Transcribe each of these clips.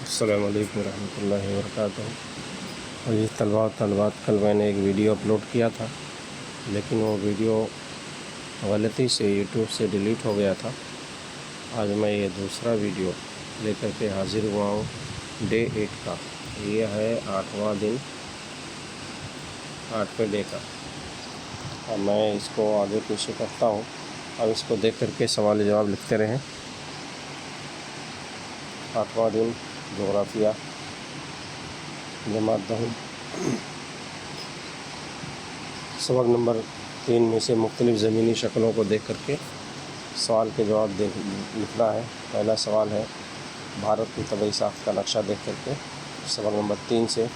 السلام علیکم ورحمۃ اللہ وبرکاتہ۔ اور یہ طلباء و طالبات، کل میں نے ایک ویڈیو اپلوڈ کیا تھا، لیکن وہ ویڈیو غلطی سے یوٹیوب سے ڈیلیٹ ہو گیا تھا۔ آج میں یہ دوسرا ویڈیو لے کر کے حاضر ہوا ہوں ڈے 8 کا۔ یہ ہے 8واں دن، 8ویں ڈے کا، اور میں اس کو آگے پیچھے کرتا ہوں۔ اب اس کو دیکھ کر کے سوال جواب لکھتے رہیں۔ 8واں دن، جغرافیہ، جماعت دہم، سبق نمبر 3 میں سے مختلف زمینی شکلوں کو دیکھ کر کے سوال کے جواب لکھنا ہے۔ پہلا سوال ہے بھارت کی طبعی ساخت کا نقشہ دیکھ کر کے سبق نمبر 3 سے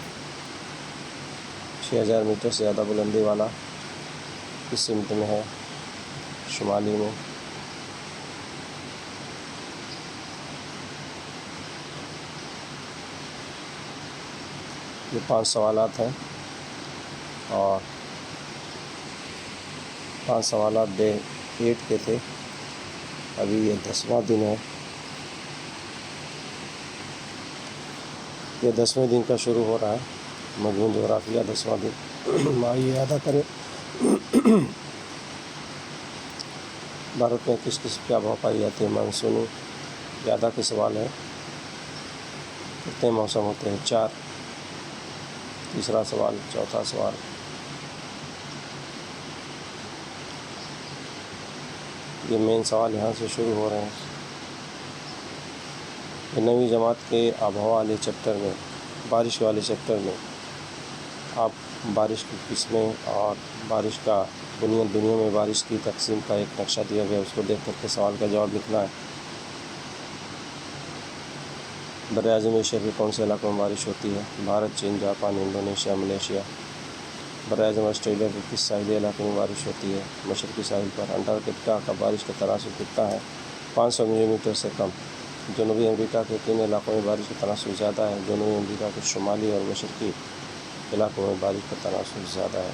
6000 میٹر سے زیادہ بلندی والا کس سمت میں ہے؟ شمالی میں۔ یہ 5 سوالات ہیں، اور 5 سوالات ڈے 8 کے تھے۔ ابھی یہ 10واں دن ہے۔ یہ 10ویں دن کا شروع ہو رہا ہے مضمون جغرافیہ، 10واں دن۔ آئیے ادا کریں۔ بھارت میں کس قسم کی آبہوا پائی جاتی ہے؟ مانسونی۔ زیادہ کے سوال ہے، کتنے موسم ہوتے ہیں؟ 4۔ تیسرا سوال، چوتھا سوال، یہ مین سوال یہاں سے شروع ہو رہے ہیں۔ یہ 9ویں جماعت کے آبہوا والے چیپٹر میں، بارش والے چیپٹر میں آپ بارش کی قسمیں اور بارش کا دنیا میں بارش کی تقسیم کا ایک نقشہ دیا گیا، اس کو دیکھ کر کے سوال کا جواب لکھنا ہے۔ براعظم ایشیا کے کون سے علاقوں میں بارش ہوتی ہے؟ بھارت، چین، جاپان، انڈونیشیا، ملیشیا۔ براعظم آسٹریلیا کے کس ساحلی علاقے میں بارش ہوتی ہے؟ مشرقی ساحل پر۔ انٹارکٹیکا کا بارش کا تناسب کتنا ہے؟ 500 ملی میٹر سے کم۔ جنوبی امریکہ کے کن علاقوں میں بارش کا تناسب زیادہ ہے؟ جنوبی امریکہ کے شمالی اور مشرقی علاقوں میں بارش کا تناسب زیادہ ہے۔